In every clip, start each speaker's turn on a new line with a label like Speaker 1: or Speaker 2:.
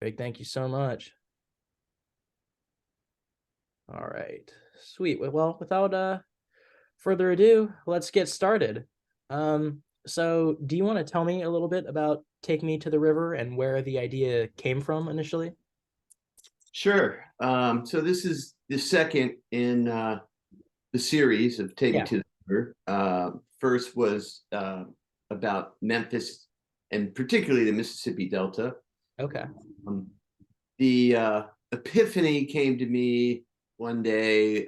Speaker 1: Perfect. Thank you so much. All right. Sweet. Well, without further ado, let's get started. So do you want to tell me a little bit about Take Me to the River and where the idea came from initially?
Speaker 2: Sure. So this is the second in the series of Take Me
Speaker 1: Yeah.
Speaker 2: to the River. First was about Memphis and particularly the Mississippi Delta.
Speaker 1: Okay.
Speaker 2: Um, the epiphany came to me one day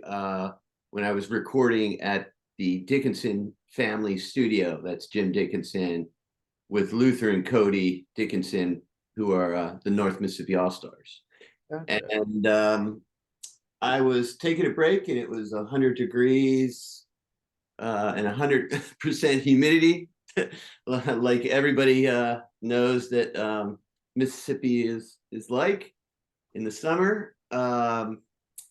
Speaker 2: when I was recording at the Dickinson family studio. That's Jim Dickinson with Luther and Cody Dickinson, who are the North Mississippi All-Stars.
Speaker 1: Gotcha.
Speaker 2: And I was taking a break, and it was 100 degrees and 100% humidity. Like everybody knows that Mississippi is like in the summer. And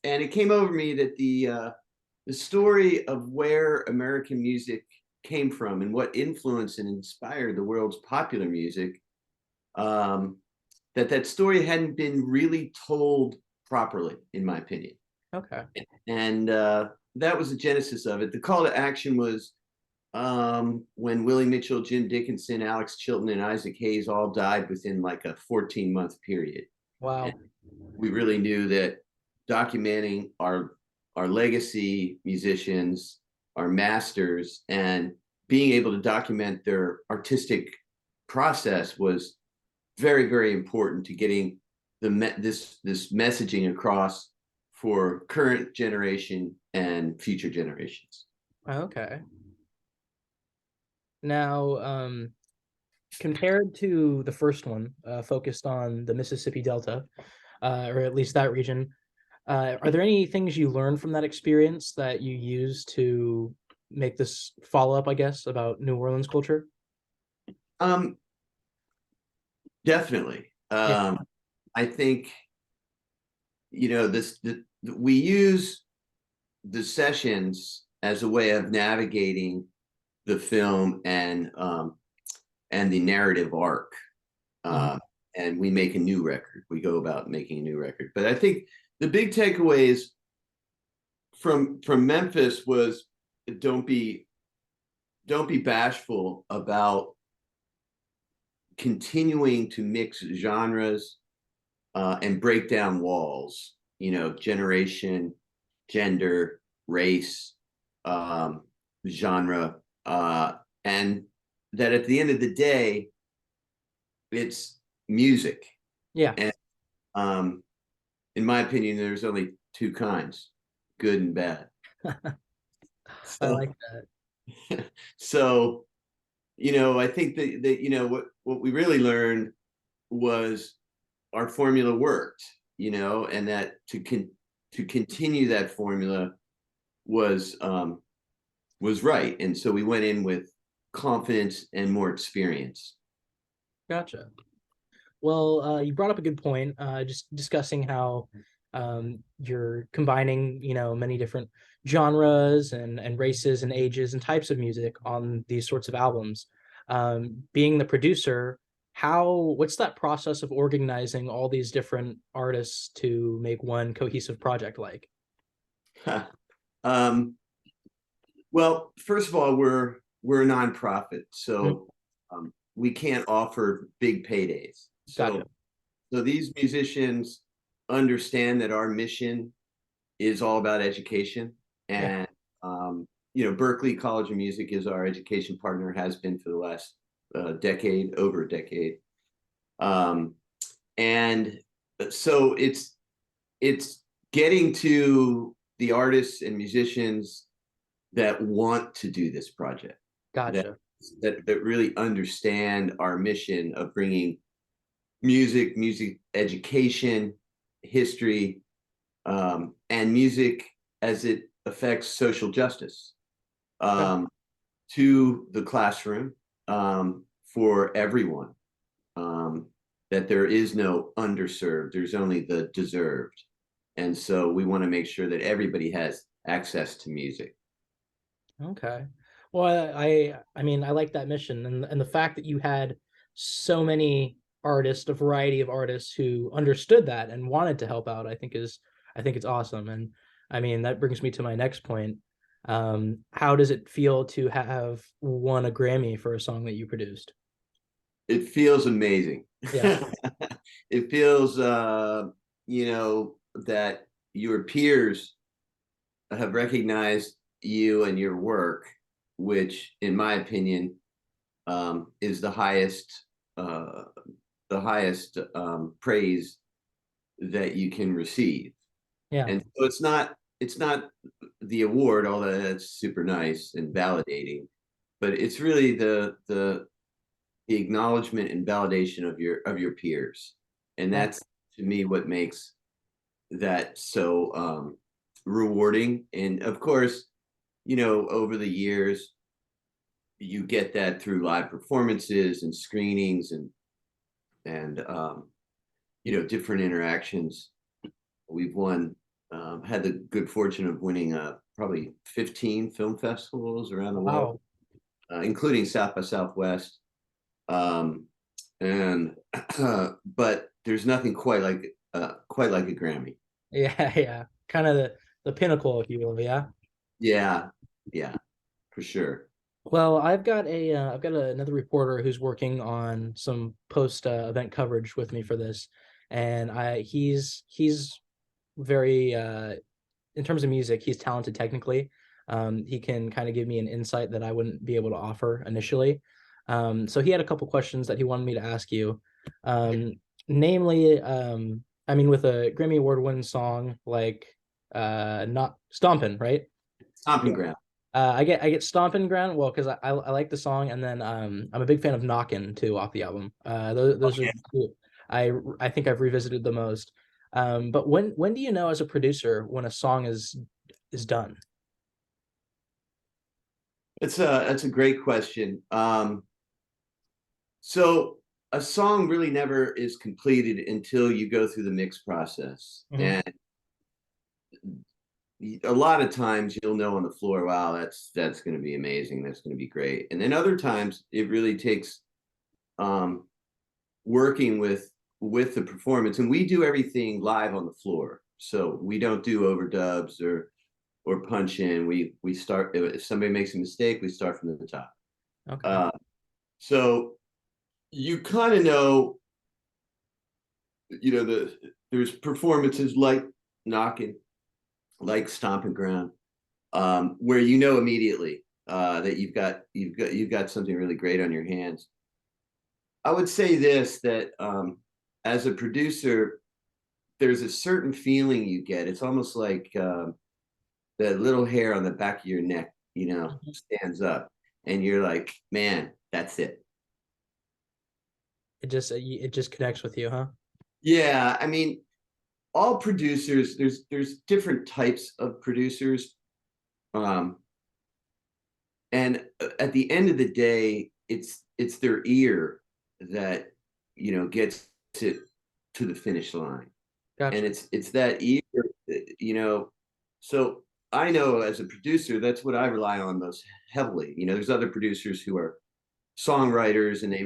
Speaker 2: it came over me that the story of where American music came from and what influenced and inspired the world's popular music, that story hadn't been really told properly, in my opinion.
Speaker 1: Okay.
Speaker 2: And that was the genesis of it. The call to action was when Willie Mitchell, Jim Dickinson, Alex Chilton, and Isaac Hayes all died within like a 14-month period. And
Speaker 1: Wow.
Speaker 2: we really knew that documenting our legacy musicians, our masters, and being able to document their artistic process was very, very important to getting this messaging across for current generation and future generations.
Speaker 1: Okay. Now, compared to the first one, focused on the Mississippi Delta, or at least that region, are there any things you learned from that experience that you use to make this follow up, I guess, about New Orleans culture?
Speaker 2: Um, Definitely.
Speaker 1: Yeah.
Speaker 2: I think we use the sessions as a way of navigating the film and the narrative arc.
Speaker 1: Mhm.
Speaker 2: And we make a new record. We go about making a new record. But I think the big takeaways from Memphis was don't be don't be bashful about continuing to mix genres and break down walls. Generation, gender, race, genre, and that at the end of the day, it's music.
Speaker 1: Yeah.
Speaker 2: And in my opinion, there's only two kinds, good and bad.
Speaker 1: I
Speaker 2: So,
Speaker 1: like that.
Speaker 2: so I think that what we really learned was our formula worked, and that to continue that formula was right. And so we went in with confidence and more experience.
Speaker 1: Gotcha. Well, you brought up a good point, just discussing how you're combining, many different genres and races and ages and types of music on these sorts of albums. Being the producer, what's that process of organizing all these different artists to make one cohesive project like?
Speaker 2: um, well, first of all, we're a nonprofit,
Speaker 1: Mm.
Speaker 2: so we can't offer big paydays.
Speaker 1: Gotcha.
Speaker 2: So these musicians understand that our mission is all about education,
Speaker 1: Yeah.
Speaker 2: and Berkeley College of Music is our education partner, has been for the last decade, over a decade, um, and so it's getting to the artists and musicians that want to do this project, that
Speaker 1: Gotcha.
Speaker 2: that really understand our mission of bringing music education, history, and music as it affects social justice,
Speaker 1: Gotcha.
Speaker 2: um, to the classroom, for everyone. That there is no underserved, there's only the deserved. And so we want to make sure that everybody has access to music.
Speaker 1: Okay. Well, I mean, I like that mission and the fact that you had so many artists, a variety of artists who understood that and wanted to help out, I think it's awesome. And I mean, that brings me to my next point. How does it feel to have won a Grammy for a song that you produced?
Speaker 2: It feels amazing.
Speaker 1: Yeah.
Speaker 2: It feels, that your peers have recognized you and your work, which, in my opinion, is uh, the highest praise that you can receive.
Speaker 1: Yeah.
Speaker 2: And so it's not the award, although that's super nice and validating, but it's really the acknowledgement and validation of your peers, and
Speaker 1: Yeah.
Speaker 2: that's to me what makes that so rewarding. And of course, over the years, you get that through live performances and screenings and different interactions. We've had the good fortune of winning probably 15 film festivals around the world,
Speaker 1: Wow.
Speaker 2: including South by Southwest. Um, and but there's nothing quite like a Grammy.
Speaker 1: Yeah. Yeah. Kind of the pinnacle, if you will. Yeah.
Speaker 2: Yeah, yeah, for sure.
Speaker 1: Well, I've got another reporter who's working on some post event coverage with me for this, and I he's very in terms of music, he's talented technically. He can kind of give me an insight that I wouldn't be able to offer initially. So he had a couple questions that he wanted me to ask you. Um, namely, I mean, with a Grammy Award winning song like not Stompin', right?
Speaker 2: Stomping Ground.
Speaker 1: I get Stomping Ground well because I like the song, and then I'm a big fan of Knockin' too off the album. Those are
Speaker 2: Yeah.
Speaker 1: two I think I've revisited the most. But when do you know as a producer when a song is done?
Speaker 2: That's a great question. So a song really never is completed until you go through the mix process.
Speaker 1: Mhm.
Speaker 2: And a lot of times you'll know on the floor, wow, that's going to be amazing. That's going to be great. And then other times it really takes um, working with the performance. And we do everything live on the floor. So we don't do overdubs or punch in. We start, if somebody makes a mistake, we start from the top.
Speaker 1: Okay.
Speaker 2: Uh, so you kind of know, there's performances like Knocking, like Stomping Ground, where you know immediately that you've got something really great on your hands. I would say this, that as a producer, there's a certain feeling you get. It's almost like the little hair on the back of your neck,
Speaker 1: Mhm.
Speaker 2: stands up, and you're like, man, that's it.
Speaker 1: It just connects with you, huh?
Speaker 2: Yeah, I mean, all producers, there's different types of producers, um, and at the end of the day, it's their ear that gets it to the finish line, and
Speaker 1: Gotcha.
Speaker 2: it's that ear, you know. So I know as a producer, that's what I rely on most heavily. There's other producers who are songwriters, and they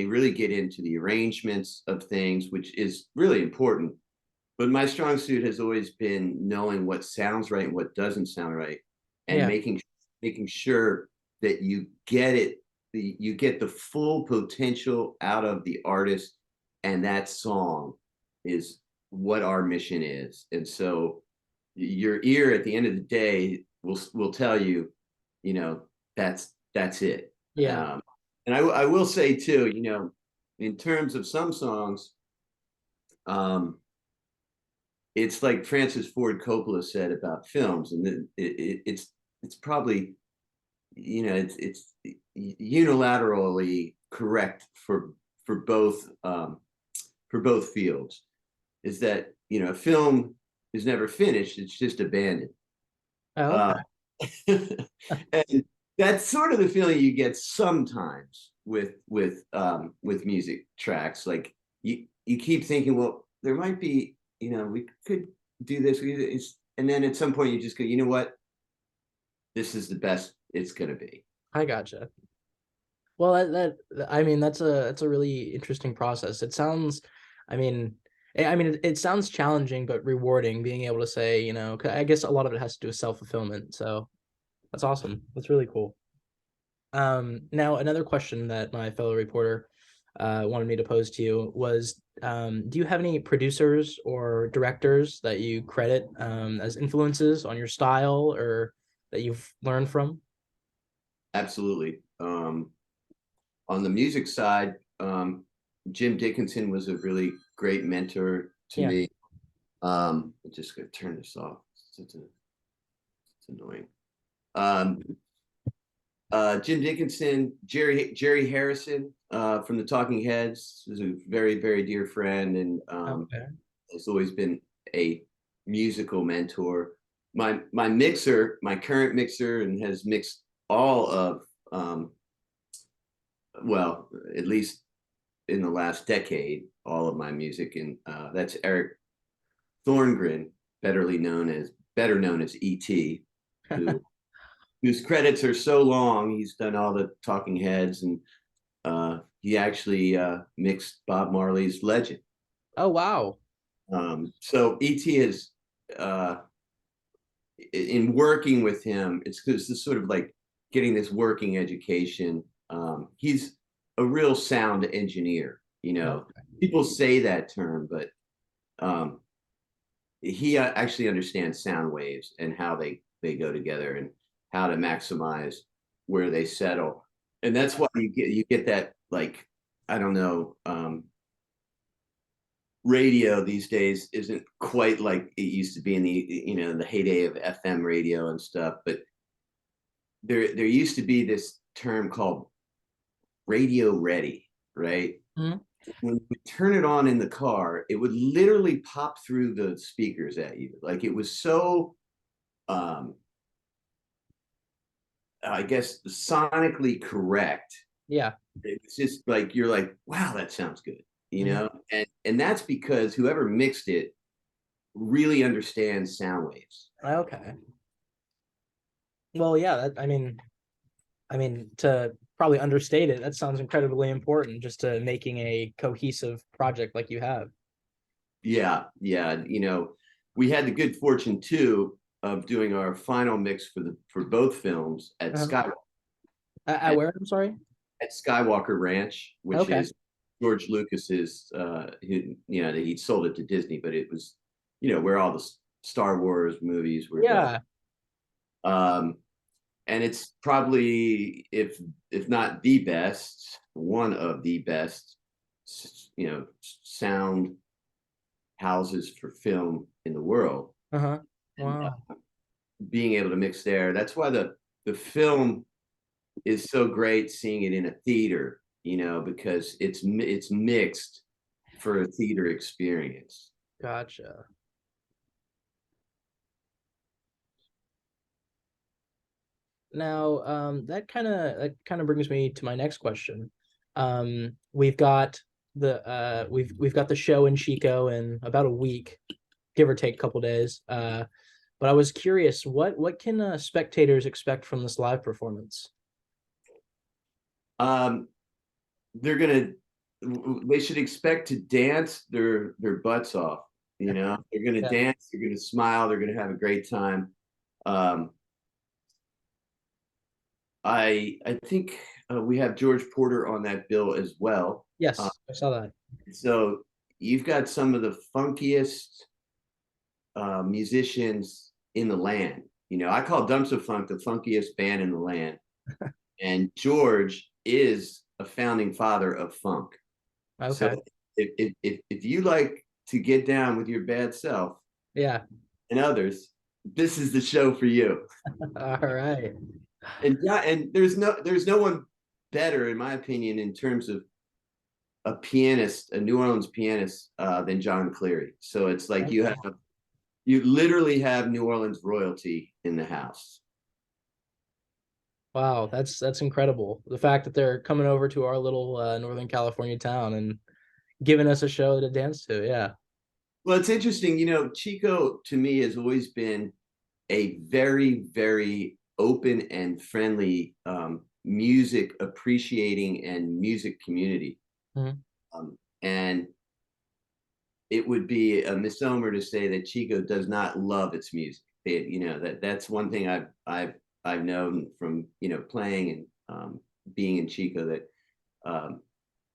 Speaker 2: really get into the arrangements of things, which is really important. But my strong suit has always been knowing what sounds right and what doesn't sound right, and
Speaker 1: Yeah.
Speaker 2: making sure that you get the full potential out of the artist, and that song is what our mission is. And so your ear at the end of the day will tell you, you know, that's it.
Speaker 1: Yeah.
Speaker 2: Um, and I will say too, in terms of some songs, um, it's like Francis Ford Coppola said about films, and it's probably, it's unilaterally correct for both fields. Is that a film is never finished; it's just abandoned.
Speaker 1: Oh,
Speaker 2: Uh,
Speaker 1: okay.
Speaker 2: and that's sort of the feeling you get sometimes with music tracks. Like you keep thinking, well, there might be, we could do this. And then at some point you just go, you know what? This is the best it's gonna be.
Speaker 1: I gotcha. Well, I mean, that's a really interesting process. It sounds, I mean, it sounds challenging but rewarding being able to say, 'cause I guess a lot of it has to do with self-fulfillment. So that's awesome. That's really cool. Now another question that my fellow reporter wanted me to pose to you was, do you have any producers or directors that you credit as influences on your style or that you've learned from?
Speaker 2: Absolutely. On the music side, Jim Dickinson was a really great mentor to
Speaker 1: Yeah.
Speaker 2: me. I'm just gonna turn this off. It's annoying. Um, Jim Dickinson, Jerry Harrison from the Talking Heads is a very very dear friend, and
Speaker 1: Okay.
Speaker 2: has always been a musical mentor. My mixer, my current mixer, and has mixed all of well, at least in the last decade, all of my music, and that's Eric Thorngren, better known as ET, who whose credits are so long. He's done all the Talking Heads, and he actually mixed Bob Marley's Legend.
Speaker 1: Oh, wow.
Speaker 2: So ET is uh, in working with him. It's sort of like getting this working education. He's a real sound engineer.
Speaker 1: Okay.
Speaker 2: People say that term, but um, he actually understands sound waves and how they go together and how to maximize where they settle. And that's why you get that, like, I don't know, radio these days isn't quite like it used to be in the heyday of FM radio and stuff, but there used to be this term called radio ready, right?
Speaker 1: Mhm.
Speaker 2: When you turn it on in the car, it would literally pop through the speakers at you. Like, it was so um I guess sonically correct.
Speaker 1: Yeah.
Speaker 2: It's just like you're like, wow, that sounds good,
Speaker 1: Mhm.
Speaker 2: and that's because whoever mixed it really understands sound waves.
Speaker 1: Okay. Well, yeah, to probably understate it, that sounds incredibly important just to making a cohesive project like you have.
Speaker 2: Yeah, yeah. We had the good fortune too of doing our final mix for both films at
Speaker 1: Uh-huh.
Speaker 2: Sky
Speaker 1: At
Speaker 2: at,
Speaker 1: where? I'm sorry.
Speaker 2: at Skywalker Ranch, which
Speaker 1: Okay.
Speaker 2: is George Lucas's. He sold it to Disney, but it was, where all the Star Wars movies were done.
Speaker 1: Yeah.
Speaker 2: Um, and it's probably, if not the best, one of the best, sound houses for film in the world.
Speaker 1: Uh-huh.
Speaker 2: And
Speaker 1: Wow.
Speaker 2: being able to mix there, that's why the film is so great seeing it in a theater, because it's mixed for a theater experience.
Speaker 1: Gotcha. Now, that kind of brings me to my next question. We've got the show in Chico in about a week, give or take a couple days. But I was curious, what can spectators expect from this live performance?
Speaker 2: um they should expect to dance their butts off. They're gonna
Speaker 1: Yeah.
Speaker 2: dance, they're gonna smile, they're gonna have a great time. um I think we have George Porter on that bill as well. Uh,
Speaker 1: Yes, I saw that.
Speaker 2: so you've got some of the funkiest musicians in the land. I call Dumpster Funk the funkiest band in the land, and George is a founding father of funk. So
Speaker 1: Okay.
Speaker 2: if you like to get down with your bad self
Speaker 1: Yeah.
Speaker 2: and others, this is the show for you.
Speaker 1: All right.
Speaker 2: And yeah, and there's no one better, in my opinion, in terms of a pianist, a New Orleans pianist, than John Cleary. So it's like you literally have New Orleans royalty in the house.
Speaker 1: Wow, that's incredible. The fact that they're coming over to our little Northern California town and giving us a show to dance to. Yeah.
Speaker 2: Well, it's interesting. Chico to me has always been a very, very open and friendly music appreciating and music community.
Speaker 1: Mhm.
Speaker 2: And it would be a misnomer to say that Chico does not love its music. That's one thing I've known from playing and being in Chico, that um,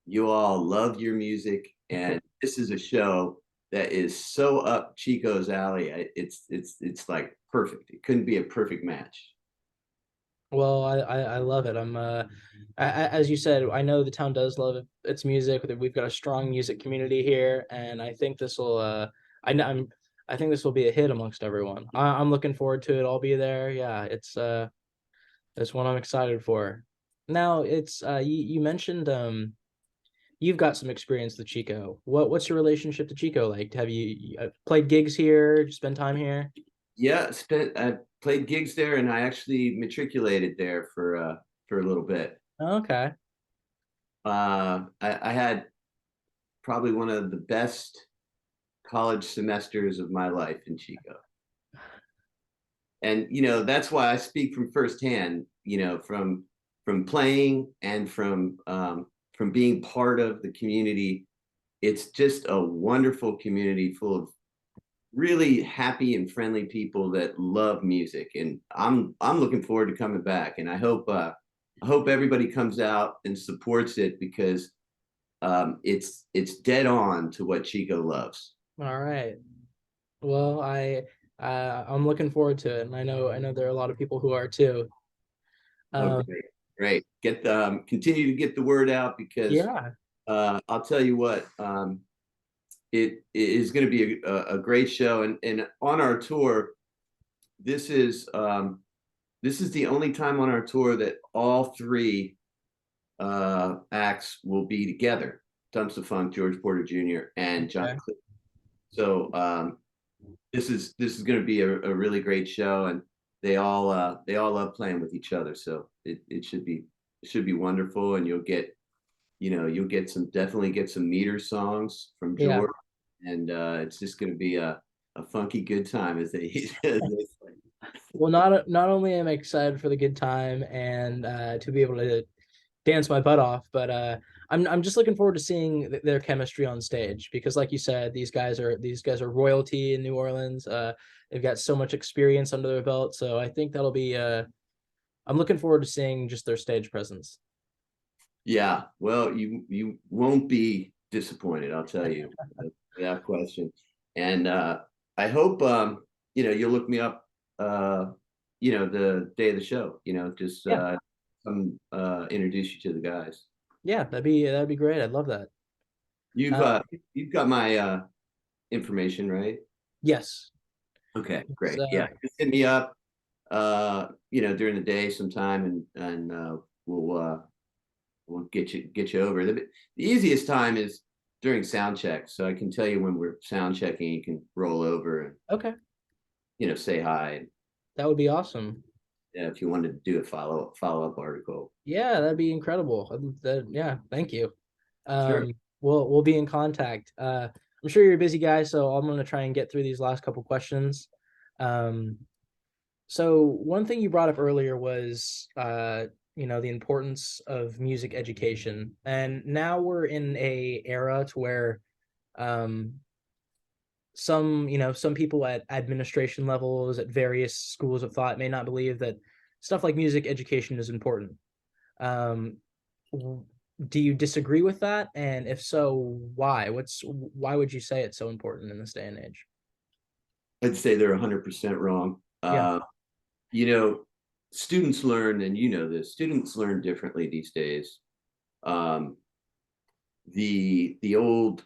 Speaker 2: you all love your music, and this is a show that is so up Chico's alley. It's like perfect. It couldn't be a perfect match.
Speaker 1: Well, I love it. As you said, I know the town does love its music. We've got a strong music community here, and I think this will, I think this will be a hit amongst everyone. I'm looking forward to it. I'll be there. Yeah, it's one I'm excited for. Now, you mentioned you've got some experience with Chico. What's your relationship to Chico like? Have you played gigs here? Spend time here?
Speaker 2: Yeah, I played gigs there, and I actually matriculated there for a little bit.
Speaker 1: Okay.
Speaker 2: I had probably one of the best college semesters of my life in Chico. And that's why I speak from firsthand, from playing and from being part of the community. It's just a wonderful community full of really happy and friendly people that love music, and I'm looking forward to coming back. And I hope everybody comes out and supports it, because it's dead on to what Chico loves.
Speaker 1: All right. Well, I'm looking forward to it, and I know there are a lot of people who are too.
Speaker 2: Oh,
Speaker 1: Um,
Speaker 2: great. Continue to get the word out, because
Speaker 1: yeah,
Speaker 2: I'll tell you what, it is going to be a great show. And on our tour, this is this is the only time on our tour that all three acts will be together: Tons of Funk, George Porter Jr., and John
Speaker 1: okay.
Speaker 2: Cleese. So this is going to be a really great show, and they all love playing with each other. So it should be wonderful, and you'll definitely get some meter songs from
Speaker 1: Yeah.
Speaker 2: George, and it's just going to be a funky good time, as they as they say.
Speaker 1: Well, not only am I excited for the good time and to be able to dance my butt off, but I'm just looking forward to seeing their chemistry on stage because, like you said, these guys are royalty in New Orleans. They've got so much experience under their belt, so I think that'll be. I'm looking forward to seeing just their stage presence.
Speaker 2: Yeah, well, you won't be disappointed, I'll tell you, without question. And I hope you'll look me up the day of the show, just
Speaker 1: Yeah,
Speaker 2: come introduce you to the guys.
Speaker 1: yeah, that'd be great. I'd love that.
Speaker 2: You've
Speaker 1: Uh,
Speaker 2: you've got my information, right?
Speaker 1: yes.
Speaker 2: Okay, great.
Speaker 1: So
Speaker 2: Yeah, just hit me up during the day sometime, and we'll get you over. The easiest time is during sound check, so I can tell you when we're sound checking. You can roll over and
Speaker 1: okay,
Speaker 2: say hi.
Speaker 1: that would be awesome.
Speaker 2: Yeah, if you wanted to do a follow up article.
Speaker 1: Yeah, that'd be incredible. Yeah, thank you.
Speaker 2: Sure.
Speaker 1: We'll be in contact. I'm sure you're a busy guy, so I'm gonna try and get through these last couple questions. Um, so one thing you brought up earlier was the importance of music education, and now we're in a era to where um some people at administration levels at various schools of thought may not believe that stuff like music education is important. Um, do you disagree with that? And if so, why? Why would you say it's so important in this day and age?
Speaker 2: I'd say they're 100% wrong.
Speaker 1: Yeah,
Speaker 2: You know, students learn, and this. Students learn differently these days. Um, the old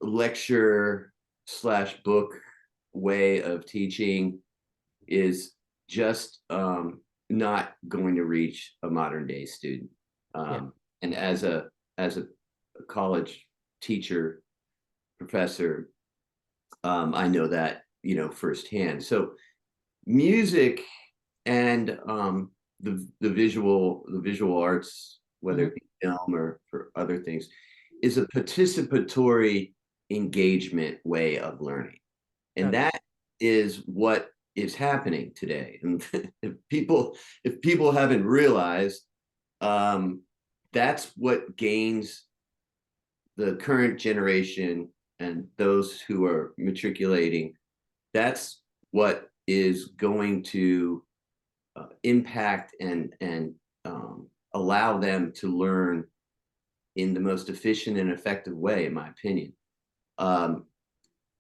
Speaker 2: lecture slash book way of teaching is just not going to reach a modern day student.
Speaker 1: yeah,
Speaker 2: And as a college teacher, professor, I know that firsthand. So music and the visual arts, whether
Speaker 1: mhm,
Speaker 2: it be film or for other things, is a participatory engagement way of learning, and
Speaker 1: okay,
Speaker 2: that is what is happening today. And if people haven't realized, that's what gains the current generation and those who are matriculating. That's what is going to impact and allow them to learn in the most efficient and effective way, in my opinion. Um,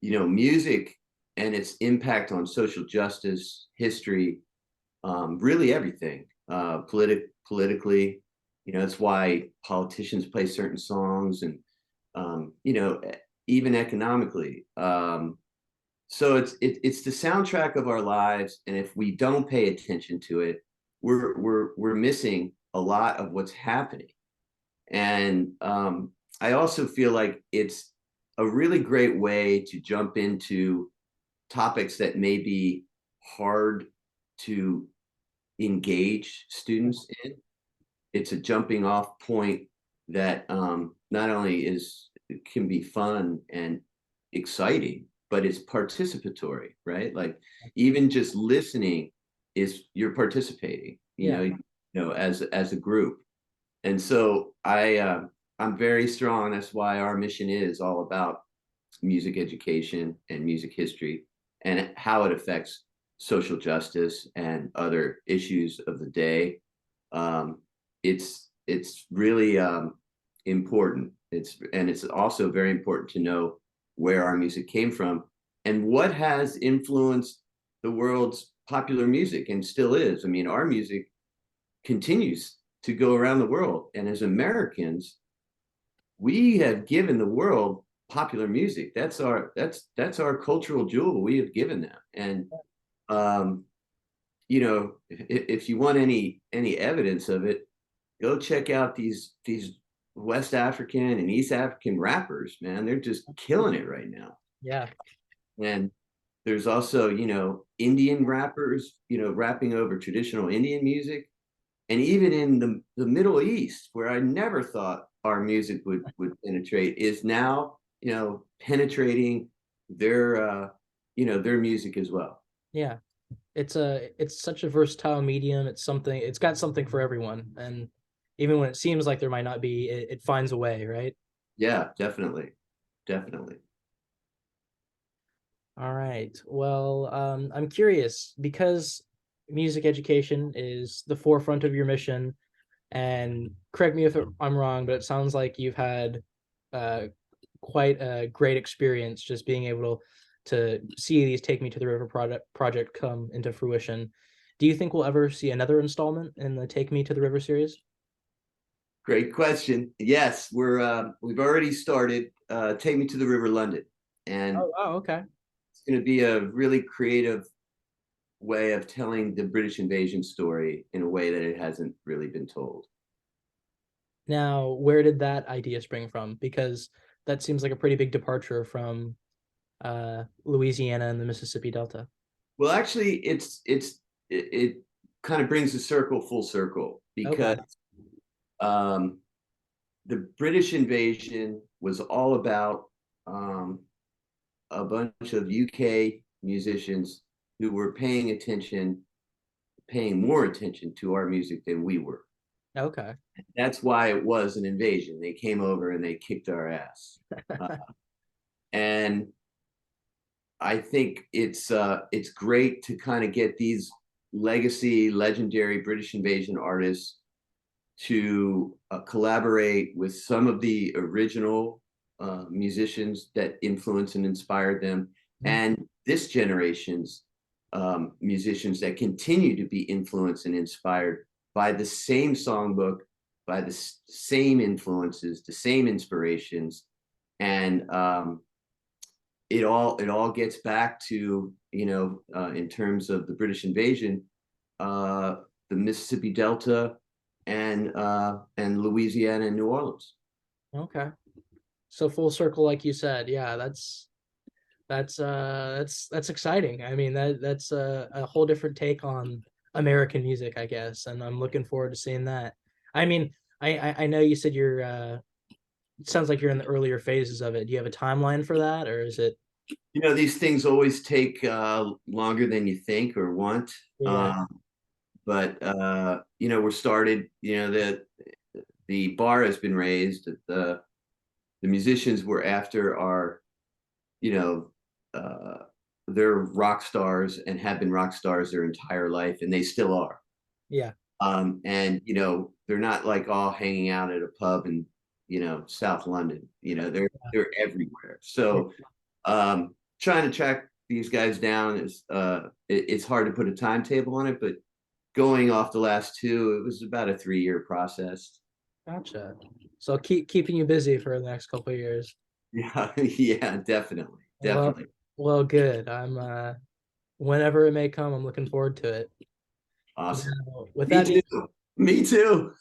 Speaker 2: Music and its impact on social justice, history, really everything. Politically, that's why politicians play certain songs, and even economically. So it's the soundtrack of our lives, and if we don't pay attention to it, we're missing a lot of what's happening. And I also feel like it's a really great way to jump into topics that may be hard to engage students in. It's a jumping off point that not only can be fun and exciting, but it's participatory, right? Like even just listening you're participating,
Speaker 1: Yeah.
Speaker 2: as a group. And so I'm very strong. That's why our mission is all about music education and music history and how it affects social justice and other issues of the day. Um, it's really important. It's also very important to know where our music came from and what has influenced the world's popular music and still is. I mean, our music continues to go around the world, and as Americans, we have given the world popular music. That's our cultural jewel. We have given them, and um, if you want any evidence of it, go check out these West African and East African rappers. Man, they're just killing it right now.
Speaker 1: Yeah.
Speaker 2: And there's also Indian rappers, rapping over traditional Indian music, and even in the Middle East, where I never thought our music would penetrate, is now penetrating their music as well.
Speaker 1: Yeah. It's such a versatile medium. It's got something for everyone. And even when it seems like there might not be, it finds a way, right?
Speaker 2: Yeah, definitely, definitely.
Speaker 1: All right. Well, I'm curious because music education is the forefront of your mission, and correct me if I'm wrong, but it sounds like you've had uh, quite a great experience just being able to see these Take Me to the River project come into fruition. Do you think we'll ever see another installment in the Take Me to the River series?
Speaker 2: Great question. Yes, we've already started Take Me to the River London, and
Speaker 1: Oh, wow, okay.
Speaker 2: it's going to be a really creative way of telling the British invasion story in a way that it hasn't really been told.
Speaker 1: Now, where did that idea spring from? Because that seems like a pretty big departure from Louisiana and the Mississippi Delta.
Speaker 2: Well, actually, it kind of brings the circle full circle
Speaker 1: Okay.
Speaker 2: because um, the British invasion was all about um, a bunch of UK musicians who were paying more attention to our music than we were.
Speaker 1: Okay.
Speaker 2: That's why it was an invasion. They came over and they kicked our ass. Uh, and I think it's great to kind of get these legendary British invasion artists to collaborate with some of the original musicians that influenced and inspired them,
Speaker 1: Mhm.
Speaker 2: and this generation's musicians that continue to be influenced and inspired by the same songbook, by the same influences, the same inspirations, and it all gets back to in terms of the British invasion, uh, the Mississippi Delta and Louisiana and New Orleans.
Speaker 1: Okay. So full circle, like you said, yeah, that's exciting. I mean, that's a whole different take on American music, I guess, and I'm looking forward to seeing that. I mean, I know you said it sounds like you're in the earlier phases of it. Do you have a timeline for that, or is it?
Speaker 2: These things always take longer than you think or want.
Speaker 1: Yeah.
Speaker 2: Um, but we're started. The bar has been raised. The musicians we're after are, you know, uh, they're rock stars and have been rock stars their entire life, and they still are.
Speaker 1: Yeah.
Speaker 2: And they're not like all hanging out at a pub in South London. They're everywhere.
Speaker 1: Yeah.
Speaker 2: So trying to track these guys down is it's hard to put a timetable on it, but going off the last two, it was about a 3-year process.
Speaker 1: Gotcha. So keeping you busy for the next couple of years.
Speaker 2: Yeah, yeah, definitely,
Speaker 1: Well,
Speaker 2: definitely.
Speaker 1: well, good. I'm whenever it may come, I'm looking forward to it.
Speaker 2: Awesome.
Speaker 1: Now, with
Speaker 2: Me
Speaker 1: that being
Speaker 2: too. Me too.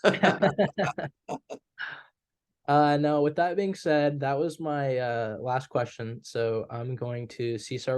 Speaker 1: no, with that being said, that was my last question. So I'm going to cease our